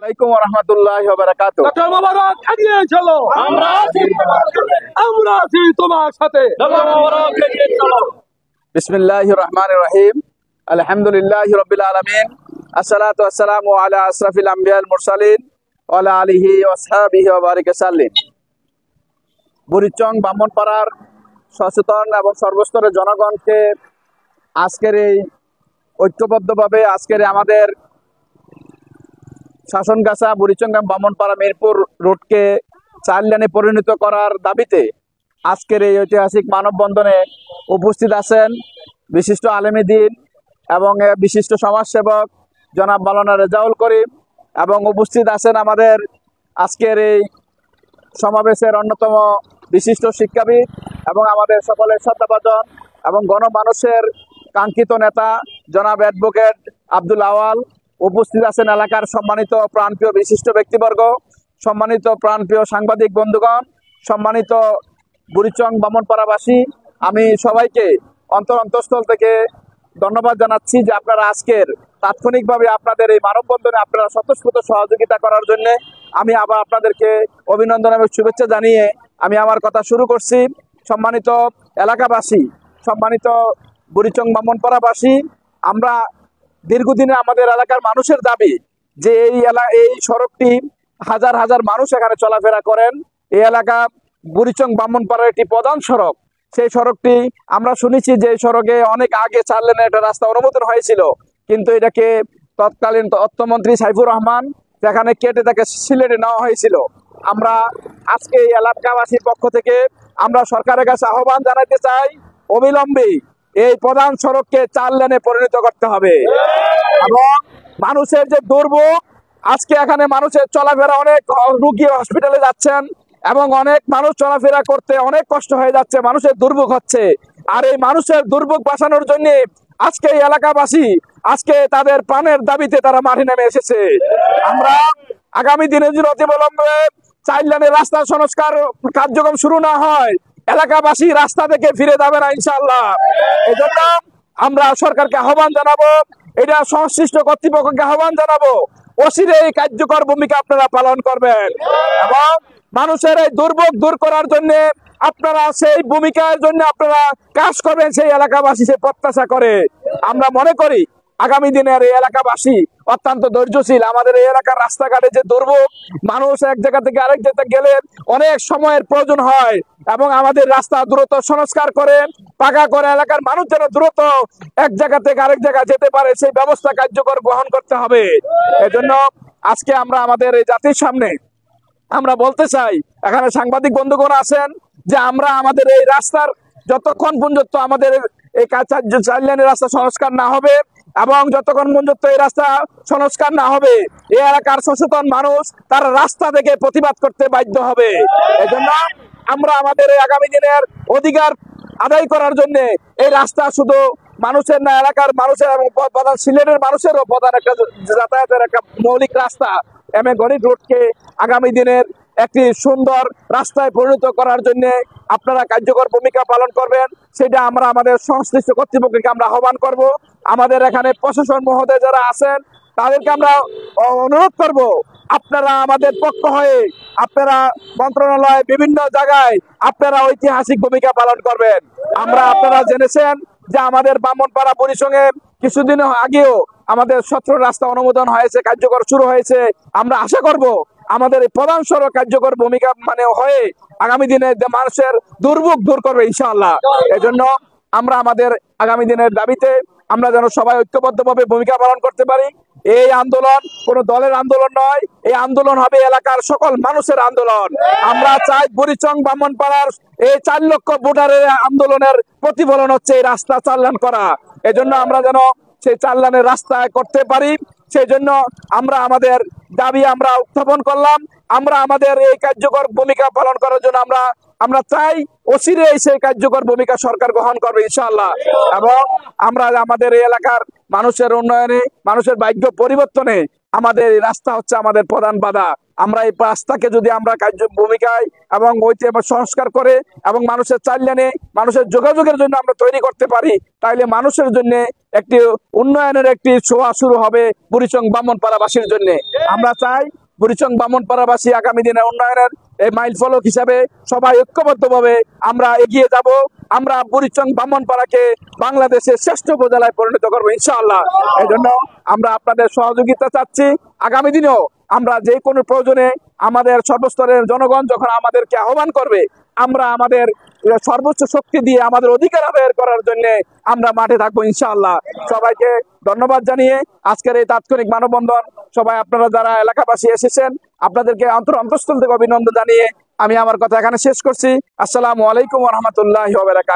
আলাইকুম ওয়া রাহমাতুল্লাহি ওয়া বারাকাতুহু। ডক্টর মোবারক এগিয়ে চলো, আমরা আছি তোমার সাথে। ডক্টর মোবারক এগিয়ে চলো। বিসমিল্লাহির রহমানির রহিম। আলহামদুলিল্লাহি রাব্বিল আলামিন। আসসালাতু ওয়াসসালামু আলা আশরাফিল আমবিয়াল মুরসালিন ওয়া আলা আলিহি ওয়া আসহাবিহি ওয়া বারিক সাল্লিম। বুড়িচং ব্রাহ্মণপাড়ার সচেতন এবং সর্বস্তরের জনগণকে আজকের এই ঐক্যবদ্ধভাবে আমাদের শাসনগাছা বুড়িচঙ্গাম ব্রাহ্মণপাড়া মিরপুর রোডকে 4 লেনে পরিণত করার দাবিতে আজকের এই ঐতিহাসিক মানববন্ধনে উপস্থিত আছেন বিশিষ্ট আলেমী দ্বীন এবং বিশিষ্ট সমাজসেবক জনাব মাওলানা রেজাউল করিম, এবং উপস্থিত আছেন আমাদের আজকের এই সমাবেশের অন্যতম বিশিষ্ট শিক্ষাবিদ এবং আমাদের সকলের শ্রদ্ধাভাজন এবং গণমানুষের কাঙ্ক্ষিত নেতা জনাব অ্যাডভোকেট আব্দুল আওয়াল। উপস্থিত আছেন এলাকার সম্মানিত প্রাণপ্রিয় বিশিষ্ট ব্যক্তিবর্গ, সম্মানিত প্রাণপ্রিয় সাংবাদিক বন্ধুগণ, সম্মানিত বুড়িচং ব্রাহ্মণপাড়াবাসী। আমি সবাইকে অন্তঃস্থল থেকে ধন্যবাদ জানাচ্ছি যে আপনারা আজকের তাৎক্ষণিকভাবে আপনাদের এই মানববন্ধনে আপনারা স্বতঃস্ফূর্ত সহযোগিতা করার জন্য আমি আবার আপনাদেরকে অভিনন্দন এবং শুভেচ্ছা জানিয়ে আমি আমার কথা শুরু করছি। সম্মানিত এলাকাবাসী, সম্মানিত বুড়িচং ব্রাহ্মণপাড়াবাসী, আমরা দীর্ঘদিনে আমাদের এলাকার মানুষের দাবি যে এই সড়কটি হাজার হাজার মানুষ এখানে চলাফেরা করেন। এই এলাকা বুড়িচং ব্রাহ্মণপাড়ার একটি প্রধান সড়ক। সেই সড়কটি আমরা শুনেছি যে সড়কে অনেক আগে 4 লেনের একটা রাস্তা অনুমোদন হয়েছিল, কিন্তু এটাকে তৎকালীন অর্থমন্ত্রী সাইফুর রহমান সেখানে কেটে তাকে সিলেটে নেওয়া হয়েছিল। আমরা আজকে এই এলাকাবাসীর পক্ষ থেকে আমরা সরকারের কাছে আহ্বান জানাতে চাই, অবিলম্বে এই প্রধান সড়ককে 4 লেনে পরিণত করতে হবে। এবং মানুষের যে দুর্ভোগ, আজকে এখানে মানুষের চলাফেরা, অনেক রোগী হসপিটালে যাচ্ছেন এবং অনেক মানুষ চলাফেরা করতে অনেক কষ্ট হয়ে যাচ্ছে, মানুষের দুর্ভোগ হচ্ছে। আর এই মানুষের দুর্ভোগ বাঁচানোর জন্য আজকে এই এলাকাবাসী আজকে তাদের প্রাণের দাবিতে তারা মাঠে নেমে এসেছে। আমরা আগামী দিনে যদি অতিবিলম্বে 4 লেনের রাস্তা সংস্কার কার্যক্রম শুরু না হয়, এলাকাবাসী রাস্তা থেকে ফিরে যাবে না ইনশাআল্লাহ। এই জন্য আমরা সরকারকে আহ্বান জানাবো, এটা সংশ্লিষ্ট কর্তৃপক্ষকে আহ্বান জানাবো, অচিরে এই কার্যকর ভূমিকা আপনারা পালন করবেন এবং মানুষের এই দুর্ভোগ দূর করার জন্য আপনারা সেই ভূমিকার জন্য আপনারা কাজ করবেন, সেই এলাকাবাসী সে প্রত্যাশা করে। আমরা মনে করি আগামী দিনের এই এলাকাবাসী অত্যন্ত ধৈর্যশীল। আমাদের এই এলাকার রাস্তাঘাটে যে দুর্ভোগ, মানুষ এক জায়গা থেকে আরেক জায়গায় গেলে অনেক সময়ের প্রয়োজন হয় এবং আমাদের রাস্তা দ্রুত সংস্কার করে পাকা করে এলাকার মানুষ যেন দ্রুত এক জায়গা থেকে আরেক জায়গায় যেতে পারে সেই ব্যবস্থা কার্যকর গ্রহণ করতে হবে। এজন্য আজকে আমরা আমাদের এই জাতির সামনে আমরা বলতে চাই, এখানে সাংবাদিক বন্ধুগণ আছেন, যে আমরা আমাদের এই রাস্তার যতক্ষণ পর্যন্ত আমাদের এই 4 লেনের রাস্তা সংস্কার না হবে এবং যতক্ষণ পর্যন্ত এই রাস্তা সংস্কার না হবে, এই এলাকার সচেতন মানুষ তারা রাস্তা থেকে প্রতিবাদ করতে বাধ্য হবে। এজন্য আমরা আমাদের এই আগামী দিনের অধিকার আদায় করার জন্য এই রাস্তা শুধু মানুষের না, এলাকার মানুষের এবং প্রধান সিলেটের মানুষেরও প্রধান একটা যাতায়াতের একটা মৌলিক রাস্তা এম এ গণিত রোডকে আগামী দিনের একটি সুন্দর রাস্তায় পরিণত করার জন্য আপনারা কার্যকর ভূমিকা পালন করবেন, সেটা আমরা আমাদের সংশ্লিষ্ট কর্তৃপক্ষকে আমরা আহ্বান করব। আমাদের এখানে প্রশাসন মহোদয় যারা আছেন তাদেরকে আমরা অনুরোধ করব, আপনারা আমাদের পক্ষ হয়ে আপনারা মন্ত্রণালয় বিভিন্ন জায়গায় আপনারা ঐতিহাসিক ভূমিকা পালন করবেন। আপনারা জেনেছেন যে আমাদের ব্রাহ্মণপাড়া বুড়িচংয়ে কিছুদিন আগেও আমাদের 17 রাস্তা অনুমোদন হয়েছে, কার্যকর শুরু হয়েছে। আমরা আশা করব আমাদের এই প্রধান সড়ক কার্যকর ভূমিকা হয়ে আগামী দিনে মানুষের দুর্ভোগ দূর করবে ইনশাআল্লাহ। এজন্য আমরা আমাদের আগামী দিনের দাবিতে আমরা যেন সবাই ঐক্যবদ্ধভাবে ভূমিকা পালন করতে পারি। এই আন্দোলন কোন দলের আন্দোলন নয়, এই আন্দোলন হবে এলাকার সকল মানুষের আন্দোলন। আমরা চাই বুড়িচং ব্রাহ্মণপাড়ার এই 4 লক্ষ ভোটারের আন্দোলনের প্রতিফলন হচ্ছে এই রাস্তা 4 লেন করা। এজন্য আমরা যেন সেই 4 লেনের রাস্তা করতে পারি, সেই জন্য আমরা আমাদের দাবি আমরা উত্থাপন করলাম। আমরা আমাদের এই কার্যকর ভূমিকা পালন করার জন্য আমরা চাই অচিরে সেই কার্যকর ভূমিকা সরকার গ্রহণ করবে ইনশাআল্লাহ। এবং আমরা আমাদের এই এলাকার মানুষের উন্নয়নে, মানুষের ভাগ্য পরিবর্তনে আমাদের এই রাস্তা হচ্ছে আমাদের প্রধান বাধা। আমরা এই রাস্তাকে যদি আমরা কার্য ভূমিকায় এবং ওইতে সংস্কার করে এবং মানুষের চাইলেনে মানুষের যোগাযোগের জন্য আমরা তৈরি করতে পারি, তাইলে মানুষের জন্য একটি উন্নয়নের একটি ছোঁয়া শুরু হবে বুড়িচং ব্রাহ্মণপাড়াবাসীর জন্য। আমরা চাই বুড়িচং ব্রাহ্মণপাড়াবাসী আগামী দিনে উন্নয়নের এই মাইল ফলক হিসাবে সবাই ঐক্যবদ্ধভাবে আমরা এগিয়ে যাব। আমরা বুড়িচং ব্রাহ্মণপাড়াকে বাংলাদেশের শ্রেষ্ঠ উপজেলায় পরিণত করবো ইনশাআল্লাহ। এই জন্য আমরা আপনাদের সহযোগিতা চাচ্ছি। আগামী দিনেও আমরা যে কোনো প্রয়োজনে আমাদের সর্বস্তরের জনগণ যখন আমাদেরকে আহ্বান করবে, আমরা আমাদের সর্বোচ্চ শক্তি দিয়ে আমাদের অধিকার আদায় করার জন্য আমরা মাঠে থাকবো ইনশাআল্লাহ। সবাইকে ধন্যবাদ জানিয়ে আজকের এই তাৎক্ষণিক মানববন্ধন, সবাই আপনারা যারা এলাকাবাসী এসেছেন আপনাদেরকে অন্তঃস্থল থেকে অভিনন্দন জানিয়ে আমি আমার কথা এখানে শেষ করছি। আসসালামু আলাইকুম ওয়া রাহমাতুল্লাহি ওয়া বারাকাতুহু।